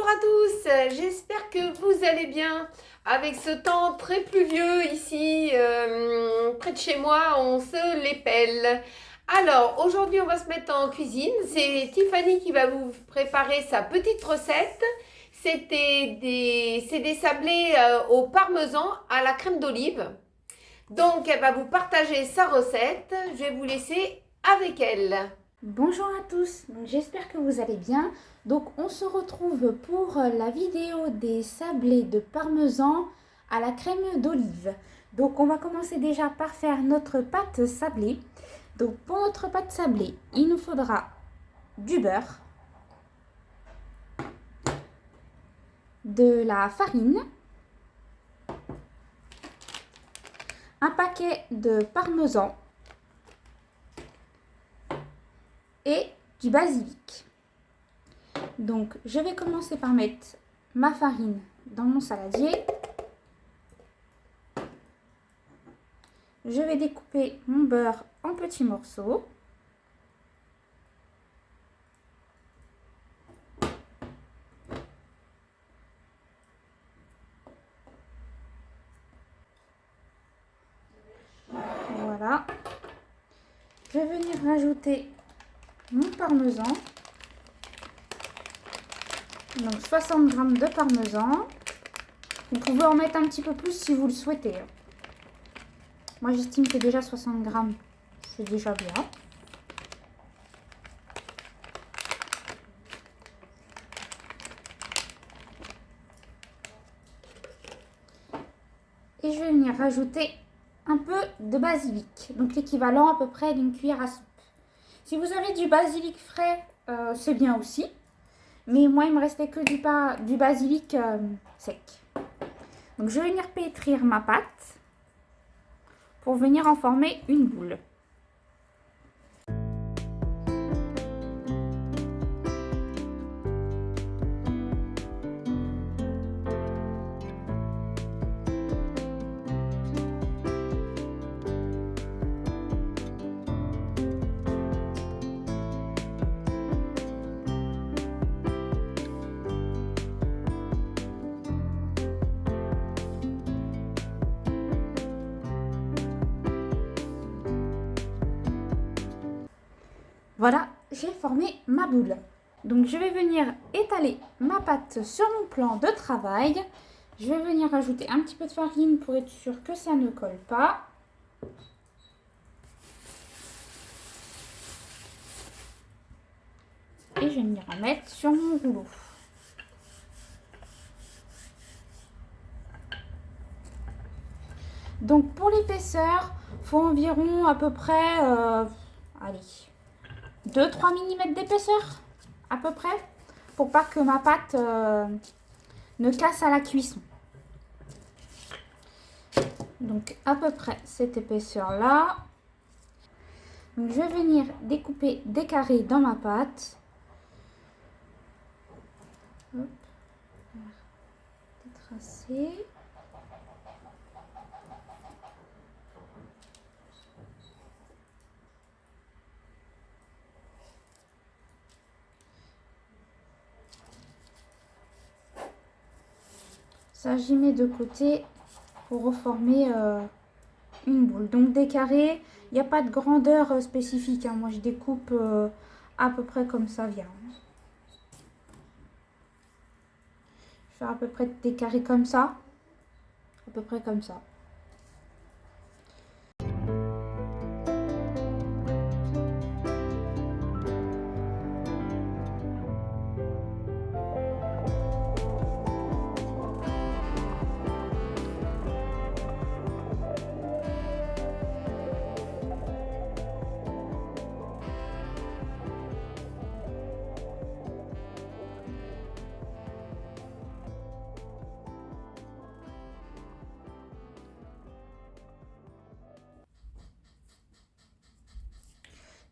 à tous, j'espère que vous allez bien. Avec ce temps très pluvieux ici, près de chez moi, on se les pèle. Alors, aujourd'hui, on va se mettre en cuisine. C'est Tiffany qui va vous préparer sa petite recette. C'est des sablés au parmesan à la crème d'olive. Donc, elle va vous partager sa recette. Je vais vous laisser avec elle. Bonjour à tous, j'espère que vous allez bien. Donc on se retrouve pour la vidéo des sablés de parmesan à la crème d'olive. Donc on va commencer déjà par faire notre pâte sablée. Donc pour notre pâte sablée, il nous faudra du beurre, de la farine, un paquet de parmesan et du basilic. Donc je vais commencer par mettre ma farine dans mon saladier. Je vais découper mon beurre en petits morceaux. Voilà. Je vais venir rajouter mon parmesan. Donc 60 g de parmesan. Vous pouvez en mettre un petit peu plus si vous le souhaitez. Moi j'estime que déjà 60 g, c'est déjà bien. Et je vais venir rajouter un peu de basilic. Donc l'équivalent à peu près d'une cuillère à soupe. Si vous avez du basilic frais, c'est bien aussi. Mais moi, il me restait que du basilic sec. Donc, je vais venir pétrir ma pâte pour venir en former une boule. Voilà, j'ai formé ma boule. Donc je vais venir étaler ma pâte sur mon plan de travail. Je vais venir ajouter un petit peu de farine pour être sûr que ça ne colle pas. Et je vais venir en mettre sur mon rouleau. Donc pour l'épaisseur, il faut environ à peu près, allez, 2-3 mm d'épaisseur à peu près, pour pas que ma pâte ne casse à la cuisson. Donc à peu près cette épaisseur là. Donc, je vais venir découper des carrés dans ma pâte. Hop. Détracer. Ça, j'y mets de côté pour reformer une boule. Donc des carrés, il n'y a pas de grandeur spécifique. Hein. Moi, je découpe à peu près comme ça vient. Je vais faire à peu près des carrés comme ça. À peu près comme ça.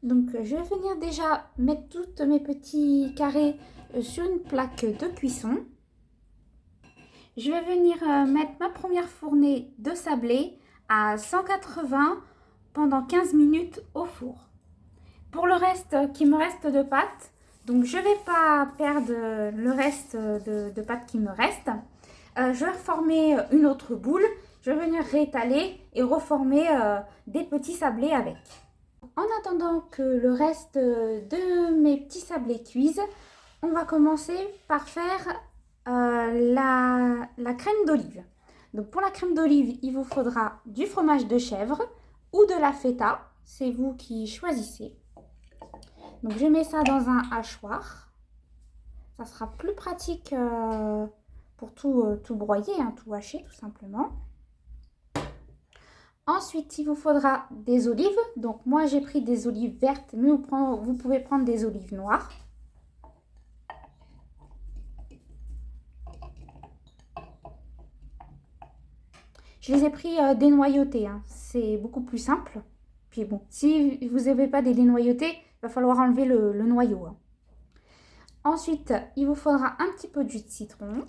Donc je vais venir déjà mettre tous mes petits carrés sur une plaque de cuisson. Je vais venir mettre ma première fournée de sablé à 180 pendant 15 minutes au four. Pour le reste qui me reste de pâte, Donc je ne vais pas perdre le reste de pâte qui me reste. Je vais reformer une autre boule. Je vais venir réétaler et reformer des petits sablés avec. En attendant que le reste de mes petits sablés cuise, on va commencer par faire la crème d'olive. Donc pour la crème d'olive, il vous faudra du fromage de chèvre ou de la feta. C'est vous qui choisissez. Donc je mets ça dans un hachoir. Ça sera plus pratique pour tout broyer, hein, tout hacher tout simplement. Ensuite, il vous faudra des olives. Donc moi j'ai pris des olives vertes, mais vous pouvez prendre des olives noires. Je les ai pris dénoyautées, hein. C'est beaucoup plus simple. Puis bon, si vous n'avez pas des dénoyautés, il va falloir enlever le noyau, hein. Ensuite, il vous faudra un petit peu de jus de citron.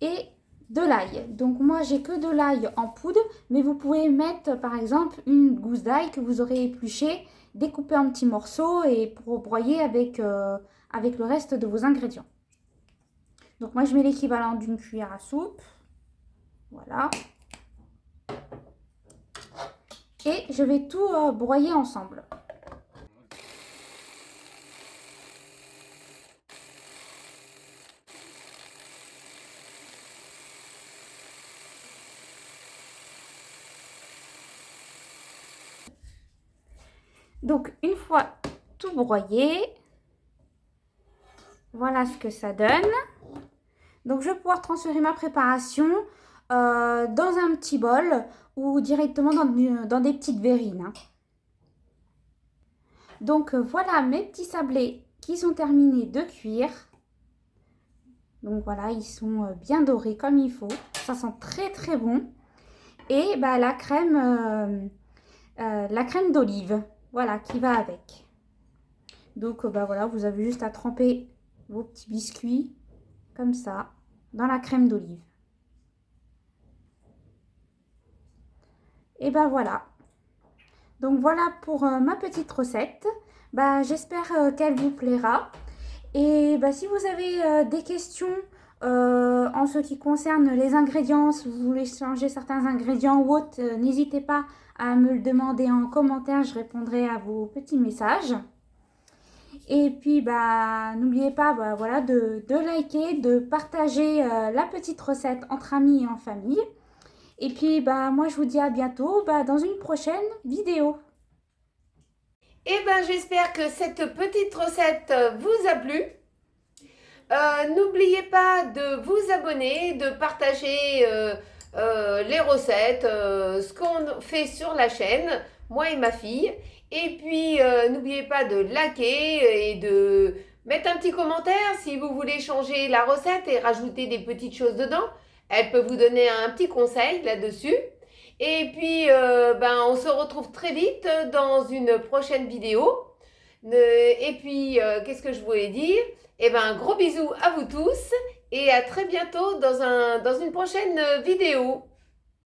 Et de l'ail. Donc moi, j'ai que de l'ail en poudre, mais vous pouvez mettre par exemple une gousse d'ail que vous aurez épluchée, découpée en petits morceaux et pour broyer avec le reste de vos ingrédients. Donc moi, je mets l'équivalent d'une cuillère à soupe. Voilà. Et je vais tout broyer ensemble. Donc, une fois tout broyé, voilà ce que ça donne. Donc, je vais pouvoir transférer ma préparation dans un petit bol ou directement dans des petites verrines, hein. Donc, voilà mes petits sablés qui sont terminés de cuire. Donc, voilà, ils sont bien dorés comme il faut. Ça sent très, très bon. Et bah, la crème d'olive, voilà, qui va avec. Donc, bah, voilà, vous avez juste à tremper vos petits biscuits comme ça dans la crème d'olive. Et ben voilà. Donc voilà pour ma petite recette. Bah, j'espère qu'elle vous plaira. Et bah, si vous avez des questions en ce qui concerne les ingrédients, si vous voulez changer certains ingrédients ou autres, n'hésitez pas à me le demander en commentaire. Je répondrai à vos petits messages. Et puis, bah, n'oubliez pas voilà, de liker, de partager la petite recette entre amis et en famille. Et puis, bah, moi, je vous dis à bientôt dans une prochaine vidéo. Eh ben, j'espère que cette petite recette vous a plu. N'oubliez pas de vous abonner, de partager les recettes, ce qu'on fait sur la chaîne, moi et ma fille. Et puis, n'oubliez pas de liker et de mettre un petit commentaire si vous voulez changer la recette et rajouter des petites choses dedans. Elle peut vous donner un petit conseil là-dessus. Et puis, on se retrouve très vite dans une prochaine vidéo. Et puis, qu'est-ce que je voulais dire? Eh ben, un gros bisou à vous tous et à très bientôt dans une prochaine vidéo.